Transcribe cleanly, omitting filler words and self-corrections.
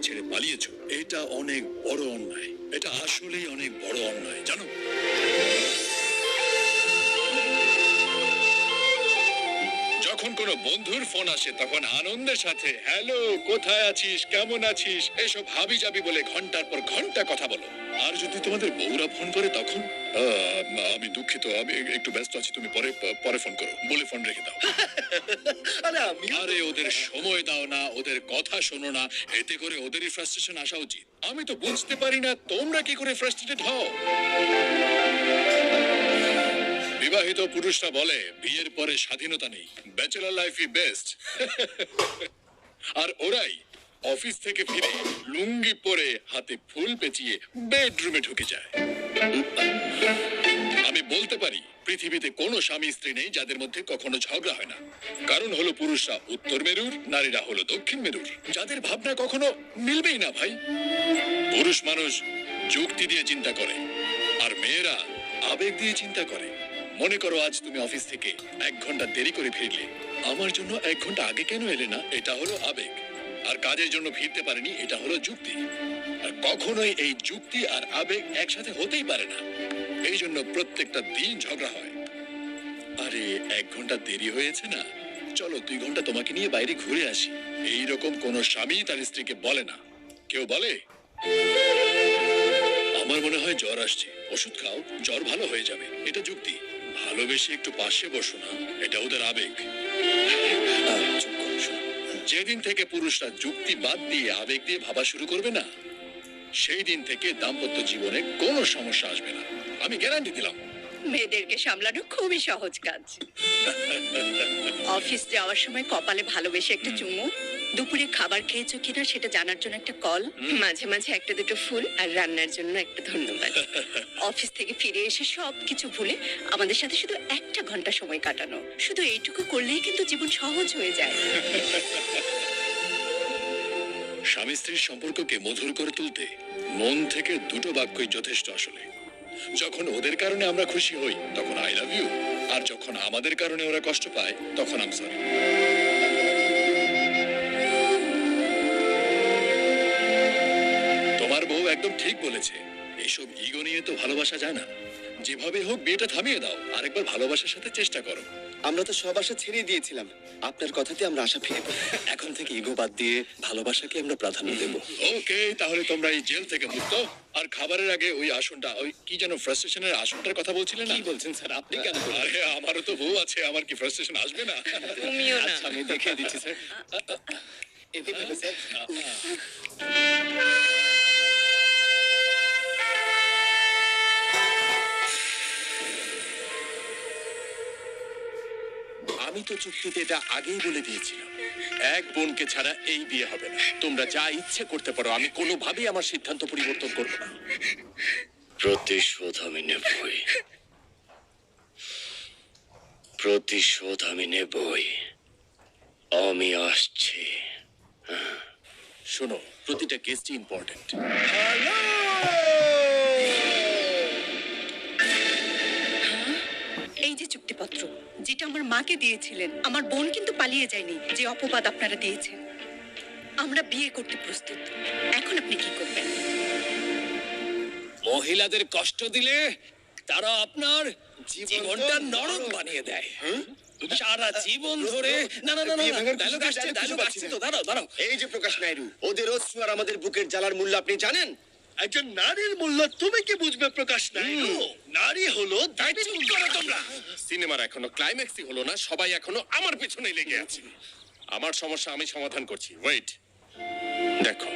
ছেড়ে পালিয়েছো, এটা অনেক বড় অন্যায়। এটা আসলেই অনেক বড় অন্যায়, জানো? যখন কোনো বন্ধুর ফোন আসে তখন আনন্দের সাথে হ্যালো, কোথায় আছিস, কেমন আছিস, এসব হাবি জাবি বলে ঘন্টার পর ঘন্টা কথা বলো। আর যদি তোমাদের বউরা ফোন করে তখন আমি দুঃখিত, আমি একটু ব্যস্ত আছি, তুমি পরে পরে ফোন করো বলে ফোন রেখে দাও। আরে ওদের সময় দাও না, ওদের কথা শোনো না, এতে করে ওদেরই ফ্রাস্ট্রেশন আসা উচিত। আমি তো বুঝতে পারি না তোমরা কি করে ফ্রাস্ট্রেটেড হও। বিবাহিত পুরুষরা বলে বিয়ের পরে স্বাধীনতা নেই, ব্যাচেলর লাইফই বেস্ট। আর ওরাই অফিস থেকে ফিরে লুঙ্গি পরে হাতে ফুল পেঁচিয়ে বেডরুমে ঢুকে যায়। আমি বলতে পারি পৃথিবীতে কোনো স্বামী স্ত্রী নেই যাদের মধ্যে কখনো ঝগড়া হয় না। কারণ হলো পুরুষরা উত্তর মেরুর, নারীরা হলো দক্ষিণ মেরুর, যাদের ভাবনা কখনো মিলবেই না ভাই। পুরুষ মানুষ যুক্তি দিয়ে চিন্তা করে আর মেয়েরা আবেগ দিয়ে চিন্তা করে। মনে করো আজ তুমি অফিস থেকে 1 ঘন্টা দেরি করে ফিরলে, আমার জন্য 1 ঘন্টা আগে কেন এলে না, এটা হলো আবেগ। আর কাজের জন্য ফিরতে পারেনি, এটা হলো যুক্তি। আর কখনোই এই যুক্তি আর আবেগ একসাথে হতেই পারে না। এই জন্য প্রত্যেকটা দিন ঝগড়া হয়। আরে 1 ঘন্টা দেরি হয়েছে না, চলো 2 ঘন্টা তোমাকে নিয়ে বাইরে ঘুরে আসি। এইরকম কোনো স্বামী তার স্ত্রীকে বলে না। কেউ বলে আমার মনে হয় জ্বর আসছে, ওষুধ খাও, জ্বর ভালো হয়ে যাবে, এটা যুক্তি। ভালোবেসে একটু পাশে বসো না, এটা ওদের আবেগ। যেদিন থেকে পুরুষরা যুক্তি বাদ দিয়ে আবেগ দিয়ে ভাবা শুরু করবে না, সেই দিন থেকে দাম্পত্য জীবনে কোনো সমস্যা আসবে না, আমি গ্যারান্টি দিলাম। মেয়েদেরকে সামলানো খুবই সহজ কাজ। অফিস যাওয়ার সময় কপালে ভালোবেসে একটা চুমু, দুপুরে খাবার খেয়েছো কিনা সেটা জানার জন্য একটা কল, মাঝে মাঝে একটা দুটো ফুল, আর রান্নার জন্য একটা ধন্যবাদ। অফিস থেকে ফিরে এসে সবকিছু ভুলে আমাদের সাথে শুধু 1 ঘন্টা সময় কাটানো, শুধু এইটুকু করলেই কিন্তু জীবন সহজ হয়ে যায়। স্বামী স্ত্রীর সম্পর্ককে মধুর করে তুলতে মন থেকে 2টো বাক্যই যথেষ্ট আসলে। যখন ওদের কারণে আমরা খুশি হই তখন আই লাভ ইউ, আর যখন আমাদের কারণে ওরা কষ্ট পায় তখন আম সরি। তোমার বউ একদম ঠিক বলেছে, এইসব ইগো নিয়ে তো ভালোবাসা যায় না। যেভাবে হোক বিয়েটা থামিয়ে দাও, আরেকবার ভালোবাসার সাথে চেষ্টা করো। আমরা তো সব আশা ছেড়ে দিয়েছিলাম, আপনার কথাতে আমরা আশা ফিরে পাই। এখন থেকে ইগো বাদ দিয়ে ভালোবাসাকে আমরা প্রাধান্য দেব। ওকে, তাহলে তোমরা এই জেল থেকে মুক্ত। আর খাবারের আগে ওই আসনটা, ওই কি যেন ফ্রাস্ট্রেশনের আসনটার কথা বলছিলেন না? কি বলছেন স্যার, আপনি কেন? আরে আমারও তো বউ আছে, আমার কি ফ্রাস্ট্রেশন আসবে না? তুমিও না। আচ্ছা, আমি দেখিয়ে দিচ্ছি স্যার। এভাবে স্যার। আমি তো চুক্তিতে এটা আগেই বলে দিয়েছিলাম, এক বোনকে ছাড়া এই বিয়ে হবে না। তোমরা যা ইচ্ছে করতে পারো, আমি কোনোভাবেই আমার সিদ্ধান্ত পরিবর্তন করব না। প্রতিশোধ আমি নেবই, প্রতিশোধ আমি নেবই। আমি আসছি। শোনো, প্রতিটা কেসটি ইম্পর্টেন্ট। এই যে চুক্তিপত্র, যেটা আমার মাকে দিয়েছিলেন, আমার বোন কিন্তু পালিয়ে যায়নি। যে অপবাদ আপনারা দিয়েছেন, আমরা বিয়ে করতে প্রস্তুত। এখন আপনি কি করবেন? মহিলাদের কষ্ট দিলে তারা আপনার জীবনটা নরক বানিয়ে দেয়। সারা জীবন ধরে না না না না, ডায়লগ আসছে তো, দাঁড়াও দাঁড়াও। এই যে প্রকাশ নাইডু, ওদের অশ্রু আর আমাদের বুকের জ্বালার মূল্য আপনি জানেন? একজন নারীর মূল্য তুমি কি বুঝবে প্রকাশ নাইডু? নারী হলো দায়িত্ব। তোমরা সিনেমার এখনো ক্লাইম্যাক্সই হলো না, সবাই এখনো আমার পেছনে লেগে আছে। আমার সমস্যা আমি সমাধান করছি, ওয়েট। দেখো,